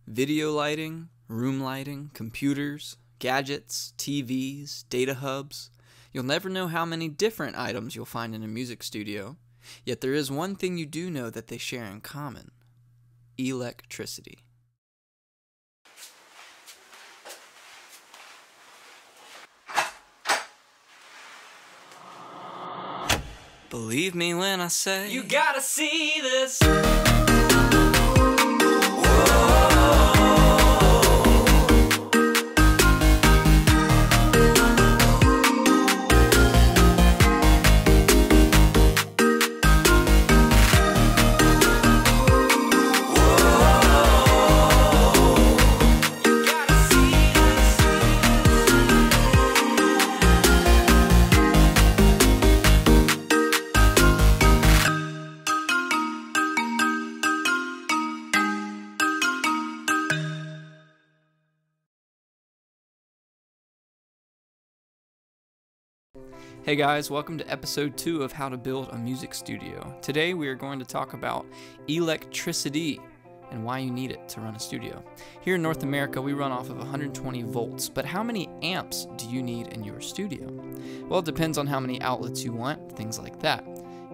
video lighting, room lighting, computers, gadgets, TVs, data hubs. You'll never know how many different items you'll find in a music studio, yet there is one thing you do know that they share in common: electricity. Believe me when I say you gotta see this. Hey guys, welcome to episode 2 of How to Build a Music Studio. Today we are going to talk about electricity and why you need it to run a studio. Here in North America, we run off of 120 volts, but how many amps do you need in your studio? Well, it depends on how many outlets you want, things like that.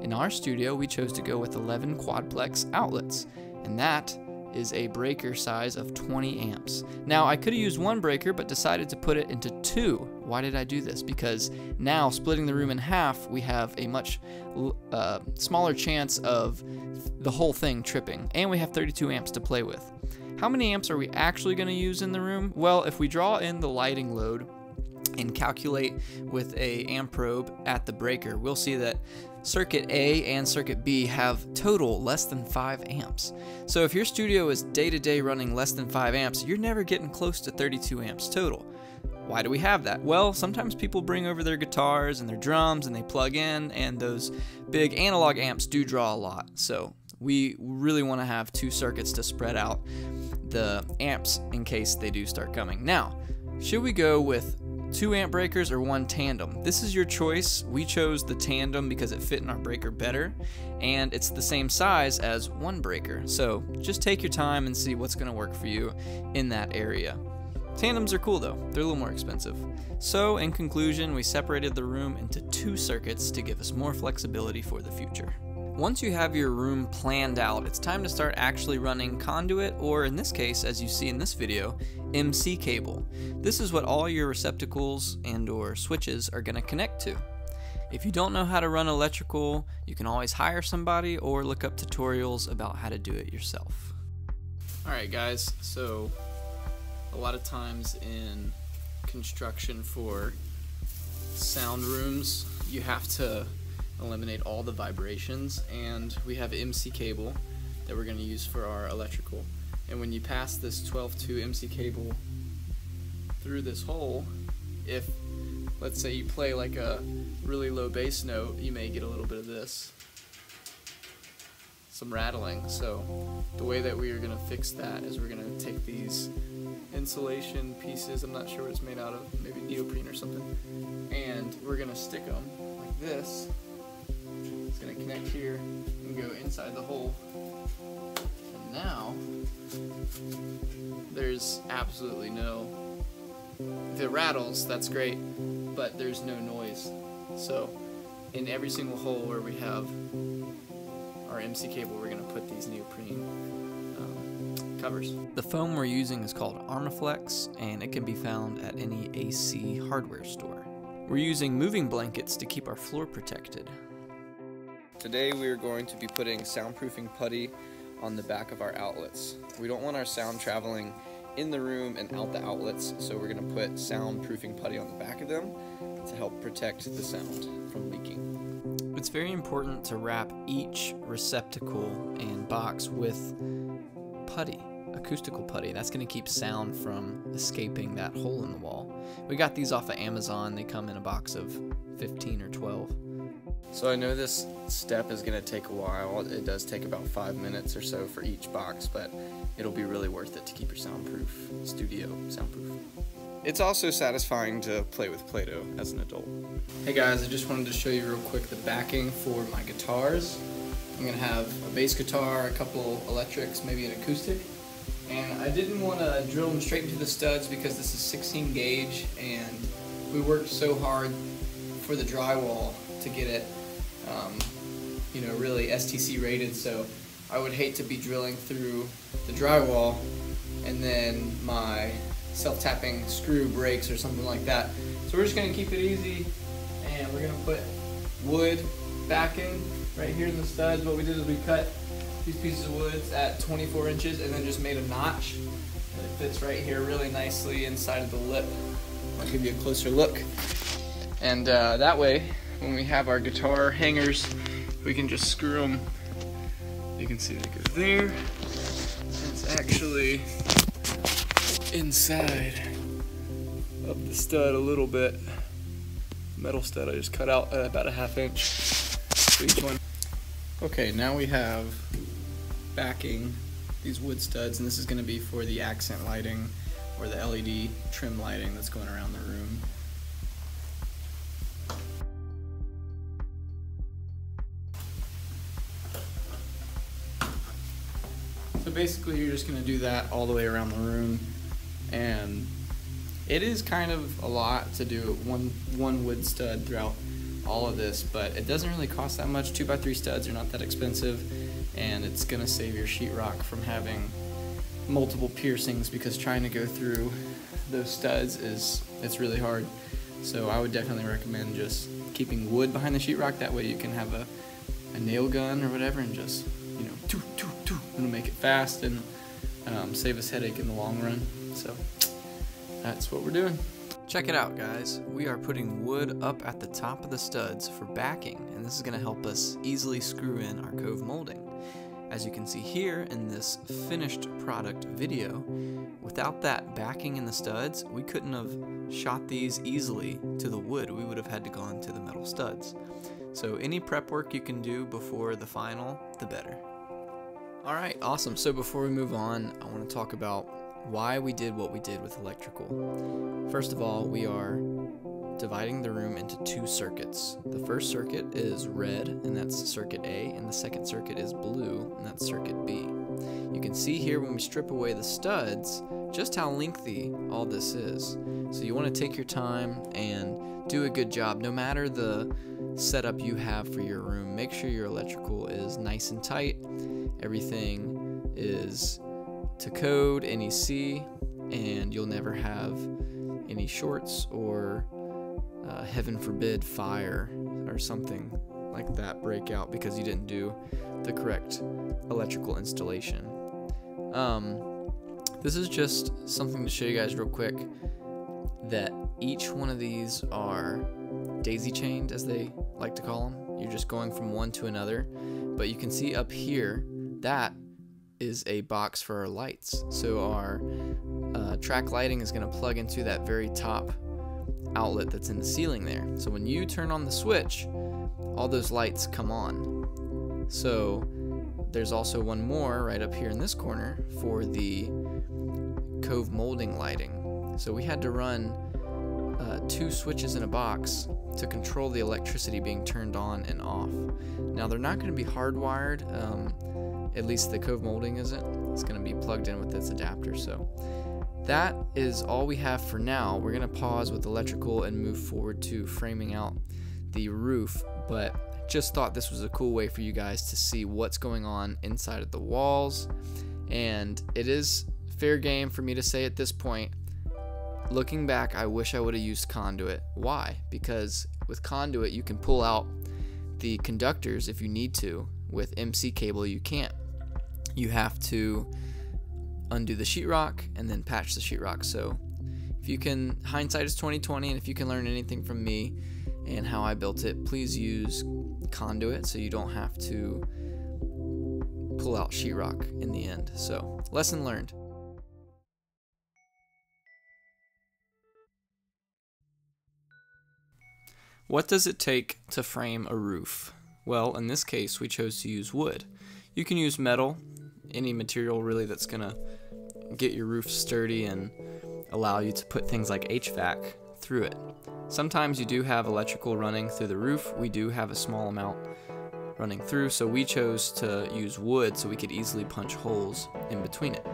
In our studio, we chose to go with 11 quadplex outlets, and that is a breaker size of 20 amps. Now, I could have used one breaker, but decided to put it into 2. Why did I do this? Because now, splitting the room in half, we have a much smaller chance of the whole thing tripping, and we have 32 amps to play with. How many amps are we actually going to use in the room? Well, if we draw in the lighting load and calculate with a amp probe at the breaker, we'll see that circuit A and circuit B have total less than 5 amps. So if your studio is day-to-day running less than 5 amps, you're never getting close to 32 amps total. Why do we have that? Well, sometimes people bring over their guitars and their drums and they plug in, and those big analog amps do draw a lot. So we really want to have 2 circuits to spread out the amps in case they do start coming. Now, should we go with 2 amp breakers or 1 tandem? This is your choice. We chose the tandem because it fit in our breaker better, and it's the same size as 1 breaker. So just take your time and see what's going to work for you in that area. Tandems are cool though, they're a little more expensive. So in conclusion, we separated the room into 2 circuits to give us more flexibility for the future. Once you have your room planned out, it's time to start actually running conduit, or in this case, as you see in this video, MC cable. This is what all your receptacles and or switches are going to connect to. If you don't know how to run electrical, you can always hire somebody or look up tutorials about how to do it yourself. Alright guys, so a lot of times in construction for sound rooms, you have to eliminate all the vibrations, and we have MC cable that we're going to use for our electrical. And when you pass this 12-2 MC cable through this hole, if let's say you play like a really low bass note, you may get a little bit of this, some rattling. So the way that we are going to fix that is we're going to take these insulation pieces, I'm not sure what it's made out of, maybe neoprene or something, and we're going to stick them like this. It's going to connect here and go inside the hole. And now, there's absolutely no, if it rattles, that's great, but there's no noise. So, in every single hole where we have our MC cable, we're going to put these neoprene covers. The foam we're using is called Armaflex, and it can be found at any AC hardware store. We're using moving blankets to keep our floor protected. Today we are going to be putting soundproofing putty on the back of our outlets. We don't want our sound traveling in the room and out the outlets, so we're going to put soundproofing putty on the back of them to help protect the sound from leaking. It's very important to wrap each receptacle and box with putty, acoustical putty. That's going to keep sound from escaping that hole in the wall. We got these off of Amazon. They come in a box of 15 or 12. So I know this step is going to take a while. It does take about 5 minutes or so for each box, but it'll be really worth it to keep your studio soundproof. It's also satisfying to play with Play-Doh as an adult. Hey guys, I just wanted to show you real quick the backing for my guitars. I'm going to have a bass guitar, a couple electrics, maybe an acoustic, And I didn't want to drill them straight into the studs because this is 16 gauge and we worked so hard for the drywall to get it you know, really STC rated, so I would hate to be drilling through the drywall and then my self-tapping screw breaks or something like that. So we're just going to keep it easy, and we're going to put wood backing right here in the studs. What we did is we cut these pieces of wood at 24 inches and then just made a notch, and it fits right here really nicely inside of the lip. I'll give you a closer look, and that way when we have our guitar hangers, we can just screw them. You can see they go there, and it's actually inside of the stud a little bit. Metal stud I just cut out about a ½ inch for each one. Okay, now we have backing these wood studs, and this is going to be for the accent lighting or the LED trim lighting that's going around the room. So basically you're just going to do that all the way around the room, and it is kind of a lot to do one wood stud throughout all of this, but it doesn't really cost that much. 2x3 studs are not that expensive, and it's going to save your sheetrock from having multiple piercings, because trying to go through those studs it's really hard. So I would definitely recommend just keeping wood behind the sheetrock. That way you can have a nail gun or whatever and just, you know, it'll make it fast and save us headache in the long run. So that's what we're doing. Check it out, guys. We are putting wood up at the top of the studs for backing, and this is going to help us easily screw in our cove molding. As you can see here in this finished product video, without that backing in the studs, we couldn't have shot these easily to the wood. We would have had to go into the metal studs. So any prep work you can do before the final, the better. Alright, awesome. So before we move on, I want to talk about why we did what we did with electrical. First of all, we are dividing the room into 2 circuits. The first circuit is red, and that's circuit A, and the second circuit is blue, and that's circuit B. You can see here when we strip away the studs just how lengthy all this is. So you want to take your time and do a good job. No matter the setup you have for your room, make sure your electrical is nice and tight, everything is to code, NEC, and you'll never have any shorts or heaven forbid fire or something like that break out because you didn't do the correct electrical installation. This is just something to show you guys real quick that each one of these are daisy chained, as they like to call them. You're just going from one to another, but you can see up here that is a box for our lights. So our track lighting is going to plug into that very top outlet that's in the ceiling there. So when you turn on the switch, all those lights come on. So there's also one more right up here in this corner for the cove molding lighting. So we had to run 2 switches in a box to control the electricity being turned on and off. Now they're not going to be hardwired, at least the cove molding isn't. It's going to be plugged in with this adapter. So that is all we have for now. We're going to pause with electrical and move forward to framing out the roof, but just thought this was a cool way for you guys to see what's going on inside of the walls. And it is fair game for me to say at this point, looking back, I wish I would have used conduit. Why? Because with conduit you can pull out the conductors if you need to. With MC cable you can't. You have to undo the sheetrock and then patch the sheetrock. So if you can, hindsight is 20/20, and if you can learn anything from me and how I built it, please use conduit so you don't have to pull out sheetrock in the end. So lesson learned. What does it take to frame a roof? Well, in this case, we chose to use wood. You can use metal, any material really that's gonna get your roof sturdy and allow you to put things like HVAC through it. Sometimes you do have electrical running through the roof. We do have a small amount running through, so we chose to use wood so we could easily punch holes in between it.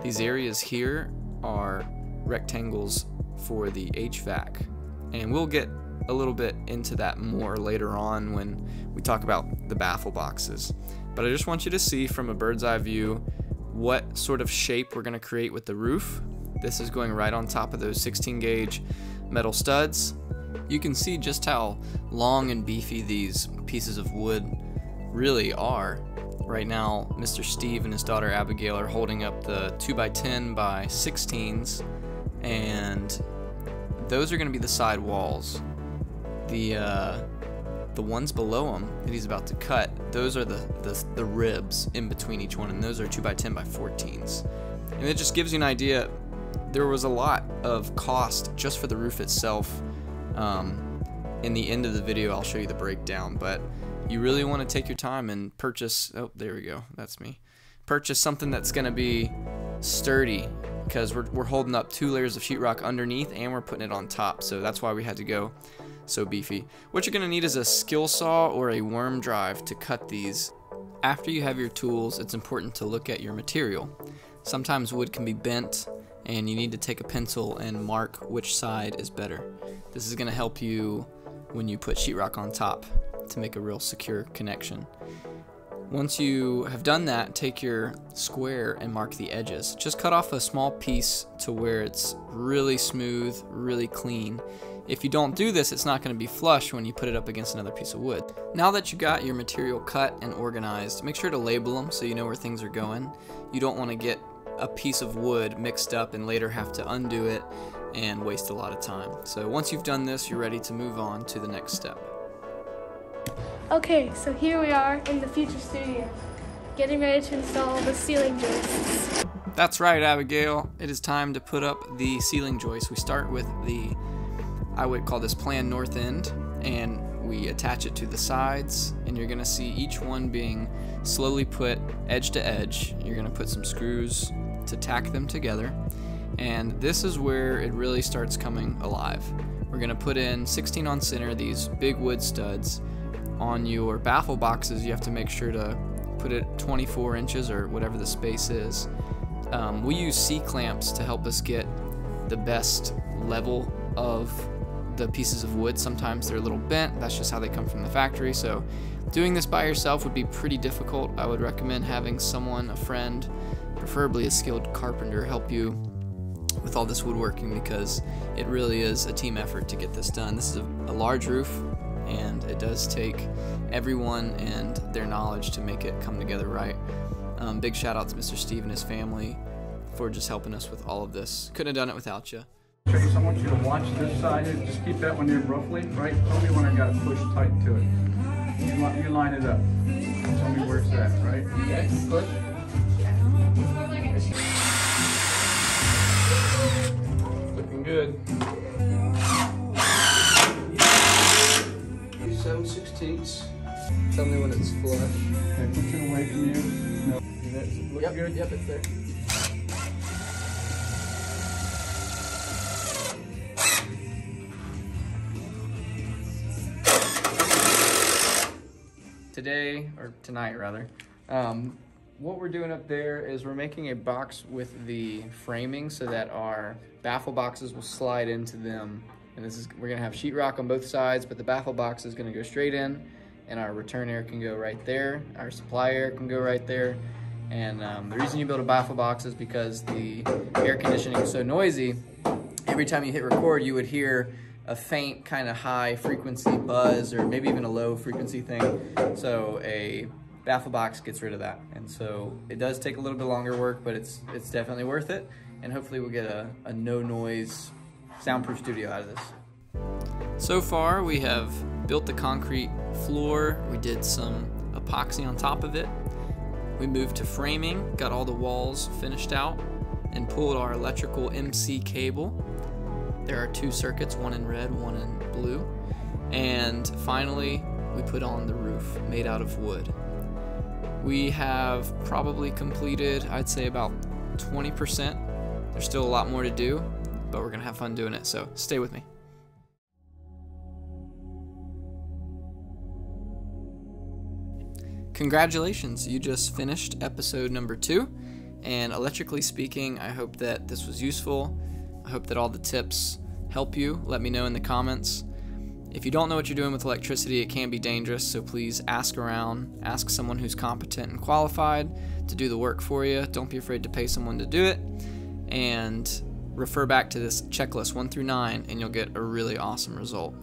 These areas here are rectangles for the HVAC, and we'll get a little bit into that more later on when we talk about the baffle boxes. But I just want you to see from a bird's eye view what sort of shape we're going to create with the roof. This is going right on top of those 16 gauge metal studs. You can see just how long and beefy these pieces of wood really are. Right now, Mr. Steve and his daughter Abigail are holding up the 2x10 by 16s, and those are going to be the side walls. The ones below them that he's about to cut, those are the ribs in between each one, and those are 2x10 by 14s. And it just gives you an idea. There was a lot of cost just for the roof itself. In the end of the video, I'll show you the breakdown, but you really want to take your time and purchase, oh, there we go, that's me. Purchase something that's going to be sturdy, because we're holding up 2 layers of sheetrock underneath and we're putting it on top, so that's why we had to go so beefy. What you're going to need is a skill saw or a worm drive to cut these. After you have your tools, it's important to look at your material. Sometimes wood can be bent, and you need to take a pencil and mark which side is better. This is going to help you when you put sheetrock on top to make a real secure connection. Once you have done that, take your square and mark the edges. Just cut off a small piece to where it's really smooth, really clean. If you don't do this, it's not going to be flush when you put it up against another piece of wood. Now that you got your material cut and organized, make sure to label them so you know where things are going. You don't want to get a piece of wood mixed up and later have to undo it and waste a lot of time. So once you've done this, you're ready to move on to the next step. Okay, so here we are in the future studio, getting ready to install the ceiling joists. That's right, Abigail. It is time to put up the ceiling joist. We start with the, I would call this plan north end, and we attach it to the sides, and you're gonna see each one being slowly put edge to edge. You're gonna put some screws to tack them together, and this is where it really starts coming alive. We're gonna put in 16 on center, these big wood studs. On your baffle boxes, you have to make sure to put it 24 inches or whatever the space is. We use C-clamps to help us get the best level of the pieces of wood. Sometimes they're a little bent, that's just how they come from the factory, so doing this by yourself would be pretty difficult. I would recommend having someone, a friend, preferably a skilled carpenter, help you with all this woodworking, because it really is a team effort to get this done. This is a large roof, and it does take everyone and their knowledge to make it come together right. Big shout out to Mr. Steve and his family for just helping us with all of this. Couldn't have done it without you. Trace, I want you to watch this side. Just keep that one in roughly, right? Tell me when I got to push tight to it. You line it up. Tell me where it's at, right? Okay, push. Looking good. 7/16. Tell me when it's flush. Okay, push it away from you. No. Look good? Yep, it's there. Today, or tonight rather, what we're doing up there is we're making a box with the framing so that our baffle boxes will slide into them. And this is, we're gonna have sheetrock on both sides, but the baffle box is gonna go straight in, and our return air can go right there. Our supply air can go right there. And the reason you build a baffle box is because the air conditioning is so noisy. Every time you hit record, you would hear a faint kind of high frequency buzz, or maybe even a low frequency thing. So a baffle box gets rid of that. And so it does take a little bit longer work, but it's definitely worth it. And hopefully we'll get a no noise soundproof studio out of this. So far we have built the concrete floor. We did some epoxy on top of it. We moved to framing, got all the walls finished out, and pulled our electrical MC cable. There are 2 circuits, one in red, one in blue. And finally, we put on the roof made out of wood. We have probably completed, I'd say, about 20%. There's still a lot more to do, but we're gonna have fun doing it, so stay with me. Congratulations, you just finished episode number 2, and electrically speaking, I hope that this was useful. I hope that all the tips help you. Let me know in the comments. If you don't know what you're doing with electricity, it can be dangerous, so please ask around. Ask someone who's competent and qualified to do the work for you. Don't be afraid to pay someone to do it, and refer back to this checklist 1 through 9, and you'll get a really awesome result.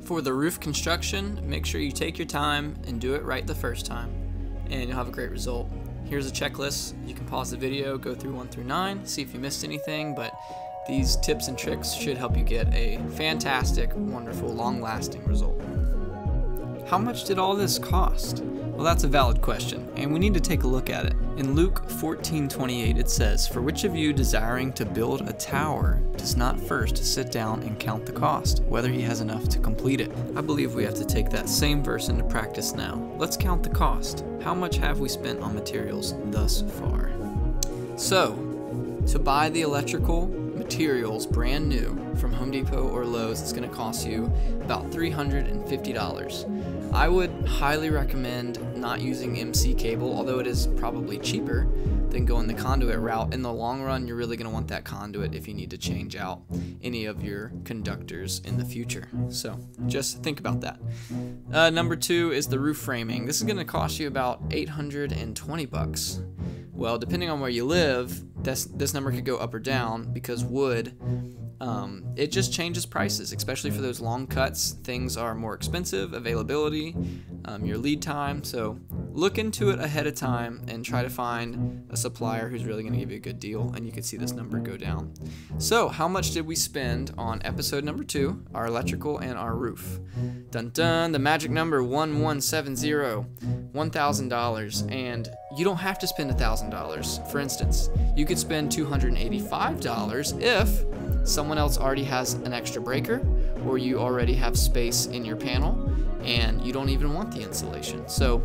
For the roof construction, make sure you take your time and do it right the first time, and you'll have a great result. Here's a checklist. You can pause the video, go through 1 through 9, see if you missed anything, but these tips and tricks should help you get a fantastic, wonderful, long-lasting result. How much did all this cost? Well, that's a valid question, and we need to take a look at it. In Luke 14:28, it says, "For which of you desiring to build a tower does not first sit down and count the cost, whether he has enough to complete it?" I believe we have to take that same verse into practice now. Let's count the cost. How much have we spent on materials thus far? So, to buy the electrical materials brand new from Home Depot or Lowe's, it's going to cost you about $350. I would highly recommend not using MC cable, although it is probably cheaper than going the conduit route. In the long run, you're really going to want that conduit if you need to change out any of your conductors in the future. So just think about that. Number 2 is the roof framing. This is going to cost you about $820. Well, depending on where you live, this number could go up or down because wood, it just changes prices, especially for those long cuts. Things are more expensive, availability, your lead time. So look into it ahead of time and try to find a supplier who's really going to give you a good deal, and you can see this number go down. So how much did we spend on episode number 2, our electrical and our roof? Dun dun, the magic number 1170, $1,000, and you don't have to spend $1,000. For instance, you could spend $285 if someone else already has an extra breaker, or you already have space in your panel and you don't even want the insulation. So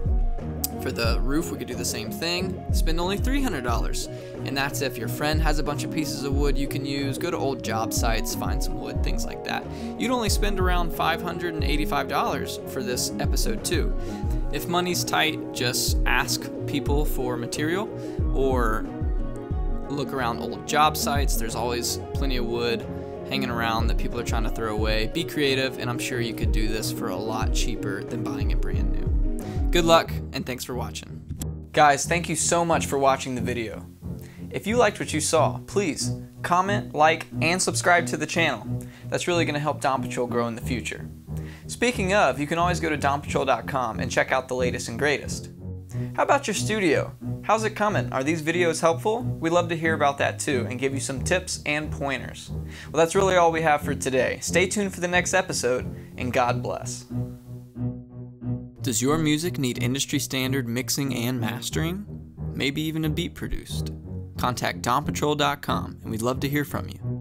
for the roof, we could do the same thing, spend only $300, and that's if your friend has a bunch of pieces of wood you can use. Go to old job sites, find some wood, things like that. You'd only spend around $585 for this episode 2. If money's tight, just ask people for material or look around old job sites. There's always plenty of wood hanging around that people are trying to throw away. Be creative, and I'm sure you could do this for a lot cheaper than buying it brand new. Good luck, and thanks for watching. Guys, thank you so much for watching the video. If you liked what you saw, please comment, like, and subscribe to the channel. That's really going to help Dawn Patrol grow in the future. Speaking of, you can always go to dawnpatrol.com and check out the latest and greatest. How about your studio? How's it coming? Are these videos helpful? We'd love to hear about that too and give you some tips and pointers. Well, that's really all we have for today. Stay tuned for the next episode, and God bless. Does your music need industry standard mixing and mastering? Maybe even a beat produced? Contact dawnpatrol.com, and we'd love to hear from you.